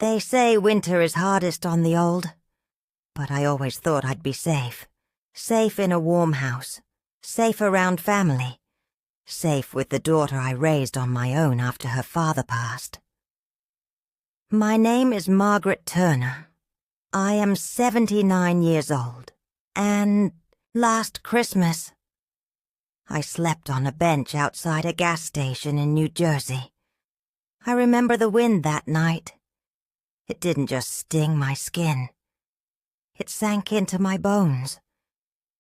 They say winter is hardest on the old, but I always thought I'd be safe. Safe in a warm house, safe around family, safe with the daughter I raised on my own after her father passed. My name is Margaret Turner. I am 79 years old, and last Christmas, I slept on a bench outside a gas station in New Jersey. I remember the wind that night. It didn't just sting my skin. It sank into my bones,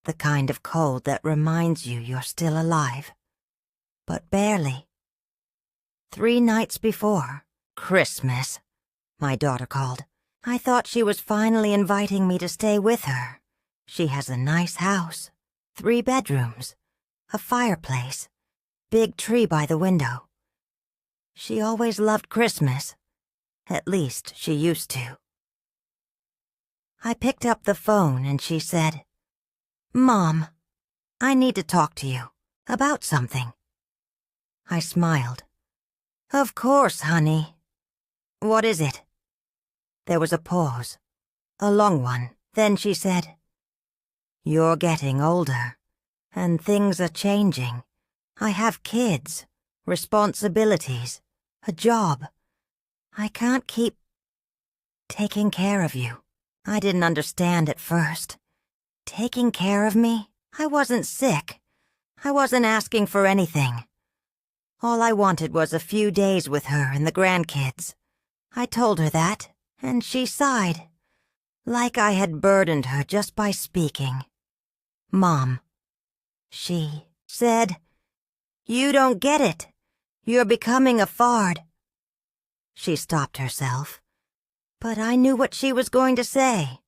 the kind of cold that reminds you you're still alive, but barely. 3 nights before Christmas, my daughter called. I thought she was finally inviting me to stay with her. She has a nice house, 3 bedrooms, a fireplace, big tree by the window. She always loved Christmas. At least she used to. I picked up the phone and she said, "Mom, I need to talk to you about something." I smiled. "Of course, honey. What is it?" There was a pause, a long one. Then she said, "You're getting older, and things are changing. I have kids, responsibilities, a job. I can't keep taking care of you." I didn't understand at first. Taking care of me? I wasn't sick. I wasn't asking for anything. All I wanted was a few days with her and the grandkids. I told her that, and she sighed, like I had burdened her just by speaking. "Mom," she said, "you don't get it. You're becoming a fard." She stopped herself, but I knew what she was going to say.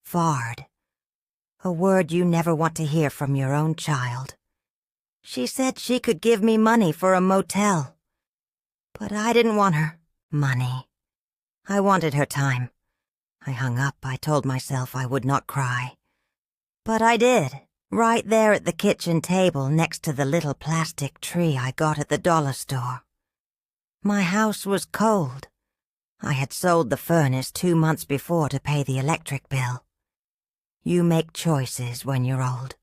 Fard. A word you never want to hear from your own child. She said she could give me money for a motel. But I didn't want her money. I wanted her time. I hung up. I told myself I would not cry. But I did, right there at the kitchen table next to the little plastic tree I got at the dollar store. My house was cold. I had sold the furnace 2 months before to pay the electric bill. You make choices when you're old.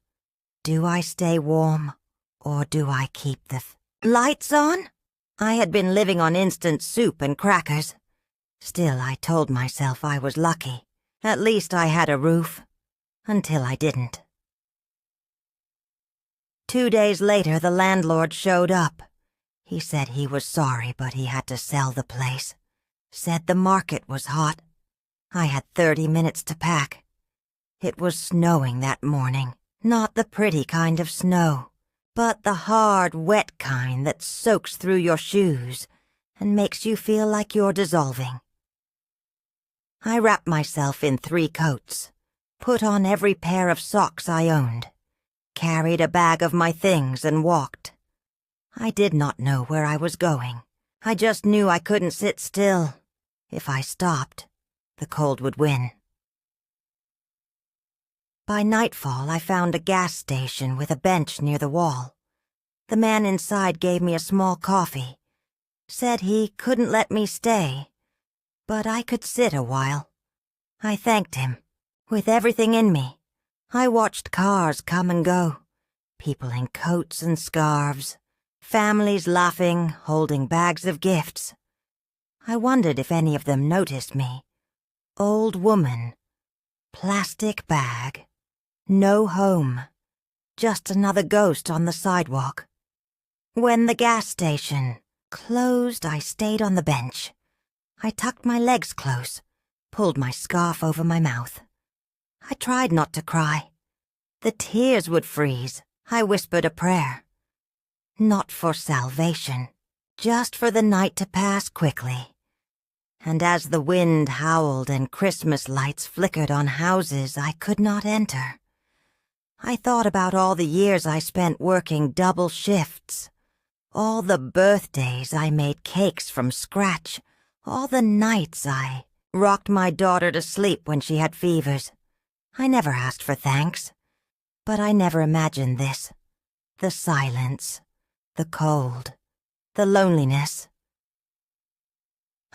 Do I stay warm, or do I keep the lights on? I had been living on instant soup and crackers. Still, I told myself I was lucky. At least I had a roof. Until I didn't. 2 days later, the landlord showed up. He said he was sorry, but he had to sell the place. Said the market was hot. I had 30 minutes to pack. It was snowing that morning. Not the pretty kind of snow, but the hard, wet kind that soaks through your shoes and makes you feel like you're dissolving. I wrapped myself in 3 coats, put on every pair of socks I owned, carried a bag of my things and walked. I did not know where I was going. I just knew I couldn't sit still. If I stopped, the cold would win. By nightfall, I found a gas station with a bench near the wall. The man inside gave me a small coffee. Said he couldn't let me stay, but I could sit a while. I thanked him. With everything in me, I watched cars come and go, people in coats and scarves, families laughing, holding bags of gifts. I wondered if any of them noticed me. Old woman, plastic bag, no home, just another ghost on the sidewalk. When the gas station closed, I stayed on the bench. I tucked my legs close, pulled my scarf over my mouth. I tried not to cry. The tears would freeze. I whispered a prayer. Not for salvation, just for the night to pass quickly. And as the wind howled and Christmas lights flickered on houses I could not enter, I thought about all the years I spent working double shifts, all the birthdays I made cakes from scratch, all the nights I rocked my daughter to sleep when she had fevers. I never asked for thanks, but I never imagined this. The silence, the cold, the loneliness.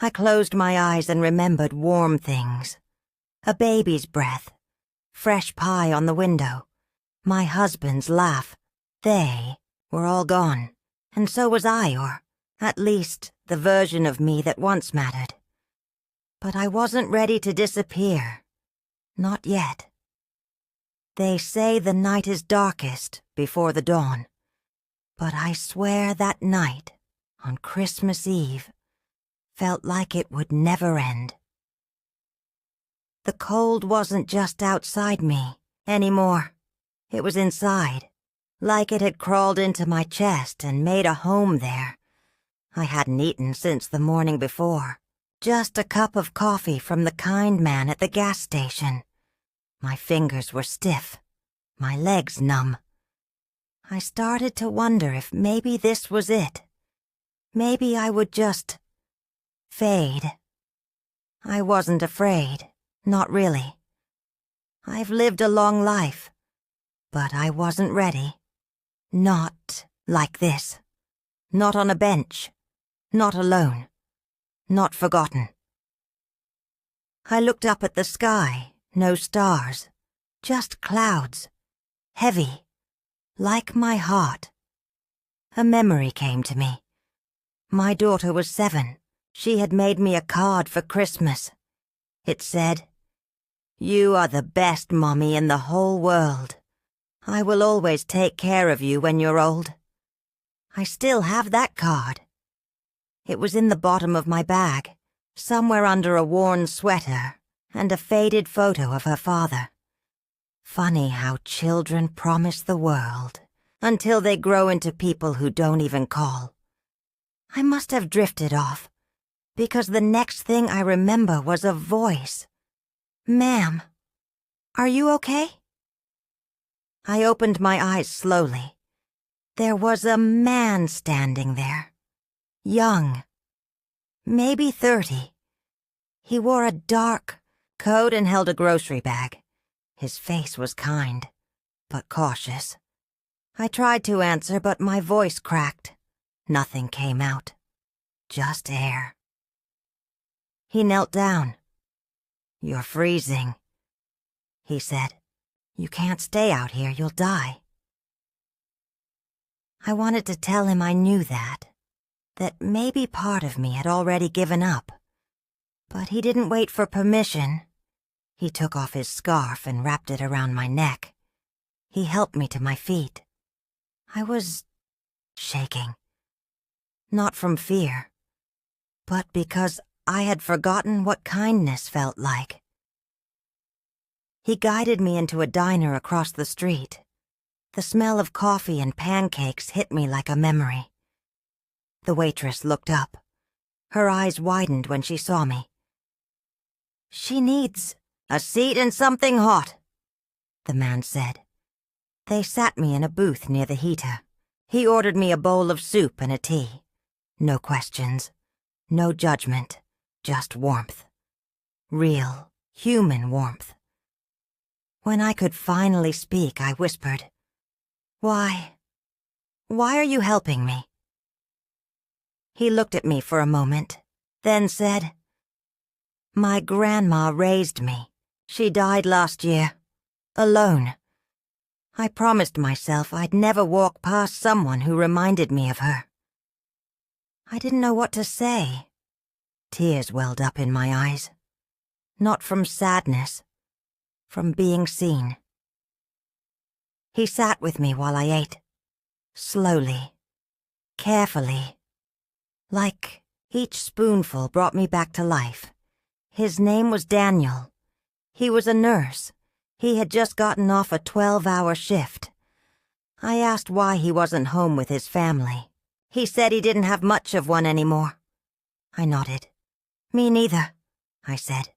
I closed my eyes and remembered warm things. A baby's breath, fresh pie on the window, my husband's laugh. They were all gone, and so was I, or at least the version of me that once mattered. But I wasn't ready to disappear. Not yet. They say the night is darkest before the dawn, but I swear that night, on Christmas Eve, felt like it would never end. The cold wasn't just outside me anymore. It was inside, like it had crawled into my chest and made a home there. I hadn't eaten since the morning before, just a cup of coffee from the kind man at the gas station. My fingers were stiff, my legs numb. I started to wonder if maybe this was it. Maybe I would just fade. I wasn't afraid, not really. I've lived a long life, but I wasn't ready. Not like this. Not on a bench. Not alone. Not forgotten. I looked up at the sky, no stars, just clouds, heavy, like my heart. A memory came to me. My daughter was 7. She had made me a card for Christmas. It said, "You are the best mommy in the whole world. I will always take care of you when you're old." I still have that card. It was in the bottom of my bag, somewhere under a worn sweater and a faded photo of her father. Funny how children promise the world until they grow into people who don't even call. I must have drifted off, because the next thing I remember was a voice. "Ma'am, are you okay?" I opened my eyes slowly. There was a man standing there. Young. Maybe 30. He wore a dark coat and held a grocery bag. His face was kind, but cautious. I tried to answer, but my voice cracked. Nothing came out. Just air. He knelt down. "You're freezing," he said. "You can't stay out here, you'll die." I wanted to tell him I knew that maybe part of me had already given up. But he didn't wait for permission. He took off his scarf and wrapped it around my neck. He helped me to my feet. I was shaking. Not from fear, but because I had forgotten what kindness felt like. He guided me into a diner across the street. The smell of coffee and pancakes hit me like a memory. The waitress looked up. Her eyes widened when she saw me. "She needs a seat and something hot," the man said. They sat me in a booth near the heater. He ordered me a bowl of soup and a tea. No questions, no judgment, just warmth. Real, human warmth. When I could finally speak, I whispered, Why are you helping me?" He looked at me for a moment, then said, "My grandma raised me. She died last year, alone. I promised myself I'd never walk past someone who reminded me of her." I didn't know what to say. Tears welled up in my eyes. Not from sadness, from being seen. He sat with me while I ate, slowly, carefully. Like each spoonful brought me back to life. His name was Daniel. He was a nurse. He had just gotten off a 12-hour shift. I asked why he wasn't home with his family. He said he didn't have much of one anymore. I nodded. "Me neither," I said.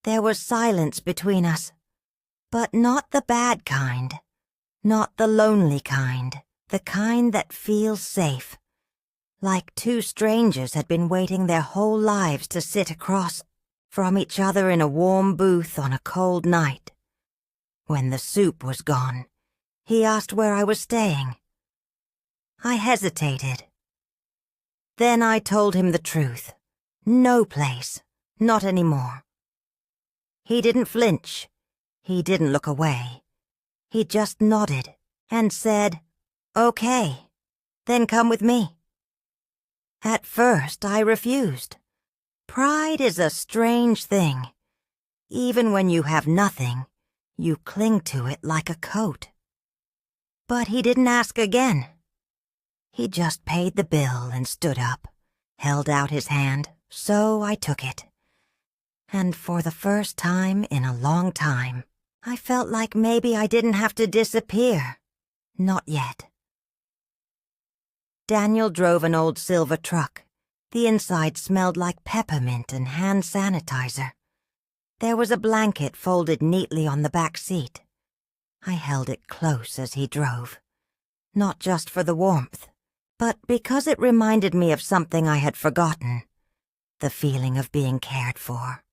There was silence between us, but not the bad kind, not the lonely kind, the kind that feels safe. Like two strangers had been waiting their whole lives to sit across from each other in a warm booth on a cold night. When the soup was gone, he asked where I was staying. I hesitated. Then I told him the truth. No place. Not anymore. He didn't flinch. He didn't look away. He just nodded and said, "Okay, then come with me." At first, I refused. Pride is a strange thing. Even when you have nothing, you cling to it like a coat. But he didn't ask again. He just paid the bill and stood up, held out his hand, so I took it. And for the first time in a long time, I felt like maybe I didn't have to disappear. Not yet. Daniel drove an old silver truck. The inside smelled like peppermint and hand sanitizer. There was a blanket folded neatly on the back seat. I held it close as he drove, not just for the warmth, but because it reminded me of something I had forgotten, the feeling of being cared for.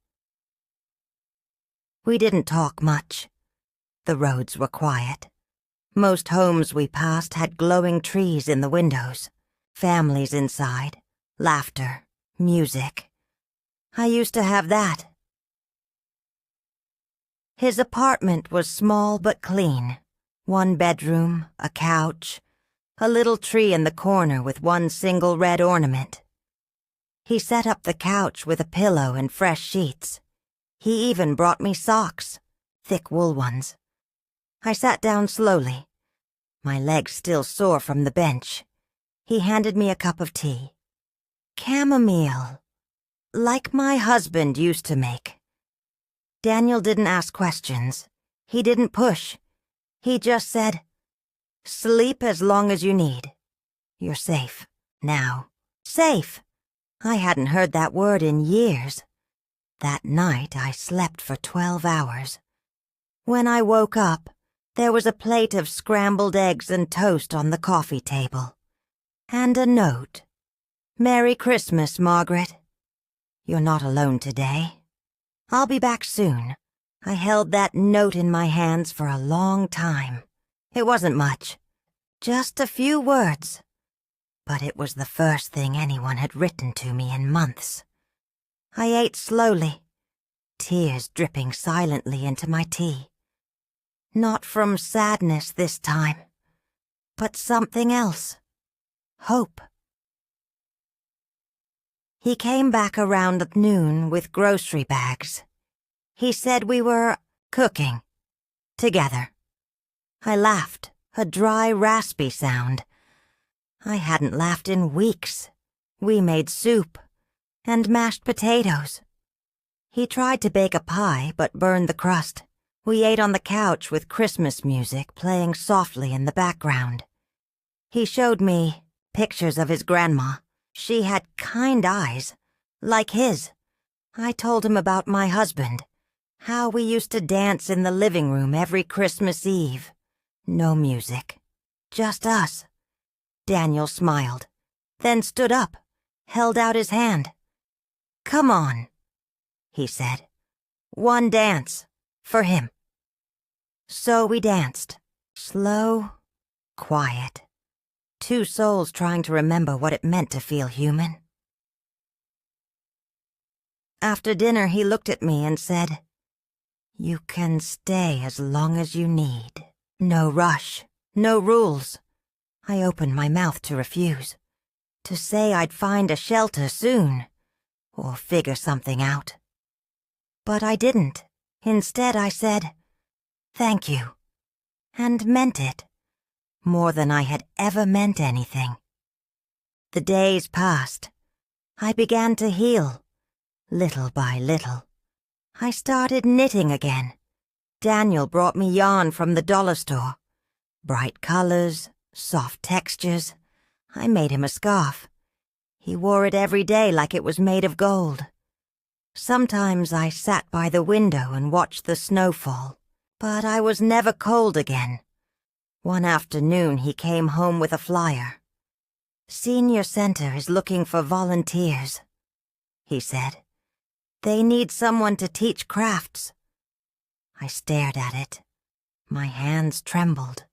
We didn't talk much. The roads were quiet. Most homes we passed had glowing trees in the windows, families inside, laughter, music. I used to have that. His apartment was small but clean. One bedroom, a couch, a little tree in the corner with one single red ornament. He set up the couch with a pillow and fresh sheets. He even brought me socks, thick wool ones. I sat down slowly, my legs still sore from the bench. He handed me a cup of tea. Chamomile, like my husband used to make. Daniel didn't ask questions. He didn't push. He just said, "Sleep as long as you need. You're safe. Now." Safe! I hadn't heard that word in years. That night I slept for 12 hours. When I woke up, there was a plate of scrambled eggs and toast on the coffee table. And a note. "Merry Christmas, Margaret. You're not alone today. I'll be back soon." I held that note in my hands for a long time. It wasn't much. Just a few words. But it was the first thing anyone had written to me in months. I ate slowly, tears dripping silently into my tea. Not from sadness this time, but something else. Hope. He came back around noon with grocery bags. He said we were cooking together. I laughed, a dry, raspy sound. I hadn't laughed in weeks. We made soup and mashed potatoes. He tried to bake a pie but burned the crust. We ate on the couch with Christmas music playing softly in the background. He showed me pictures of his grandma. She had kind eyes, like his. I told him about my husband, how we used to dance in the living room every Christmas Eve. No music, just us. Daniel smiled, then stood up, held out his hand. "Come on," he said. "One dance, for him." So we danced, slow, quiet. Two souls trying to remember what it meant to feel human. After dinner, he looked at me and said, "You can stay as long as you need. No rush, no rules." I opened my mouth to refuse, to say I'd find a shelter soon, or figure something out. But I didn't. Instead, I said, "Thank you," and meant it. More than I had ever meant anything. The days passed. I began to heal, little by little. I started knitting again. Daniel brought me yarn from the dollar store. Bright colors, soft textures. I made him a scarf. He wore it every day like it was made of gold. Sometimes I sat by the window and watched the snow fall, but I was never cold again. One afternoon he came home with a flyer. "Senior Center is looking for volunteers," he said. "They need someone to teach crafts." I stared at it. My hands trembled.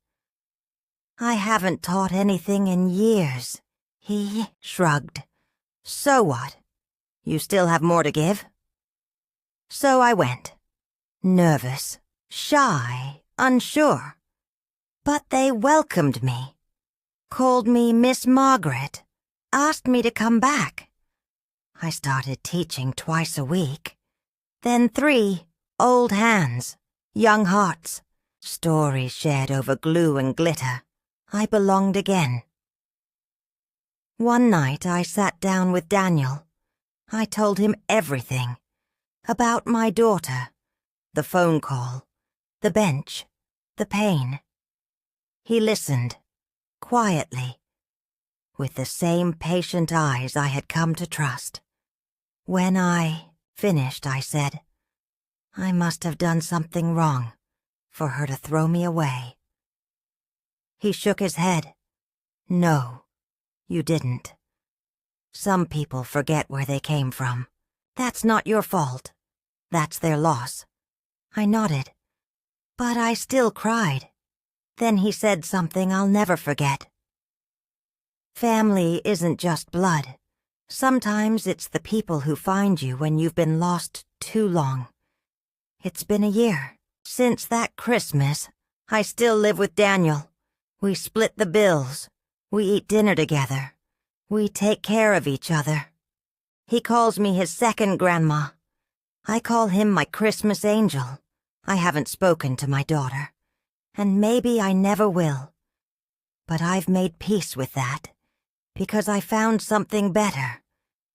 "I haven't taught anything in years." He shrugged. "So what? You still have more to give?" So I went. Nervous, shy, unsure. But they welcomed me. Called me Miss Margaret. Asked me to come back. I started teaching twice a week. Then 3 old hands, young hearts, stories shared over glue and glitter. I belonged again. One night I sat down with Daniel. I told him everything. About my daughter, the phone call, the bench, the pain. He listened, quietly, with the same patient eyes I had come to trust. When I finished, I said, "I must have done something wrong for her to throw me away." He shook his head. "No, you didn't. Some people forget where they came from. That's not your fault. That's their loss." I nodded, but I still cried. Then he said something I'll never forget. "Family isn't just blood. Sometimes it's the people who find you when you've been lost too long. It's been a year. Since that Christmas, I still live with Daniel. We split the bills. We eat dinner together. We take care of each other. He calls me his second grandma. I call him my Christmas angel. I haven't spoken to my daughter, and maybe I never will. But I've made peace with that, because I found something better,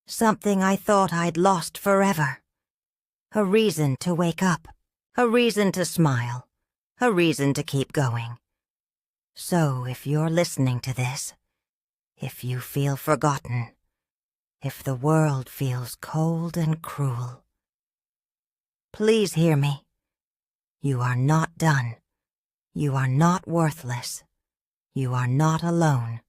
something I thought I'd lost forever. A reason to wake up, a reason to smile, a reason to keep going. So if you're listening to this, if you feel forgotten, if the world feels cold and cruel, please hear me. You are not done. You are not worthless. You are not alone.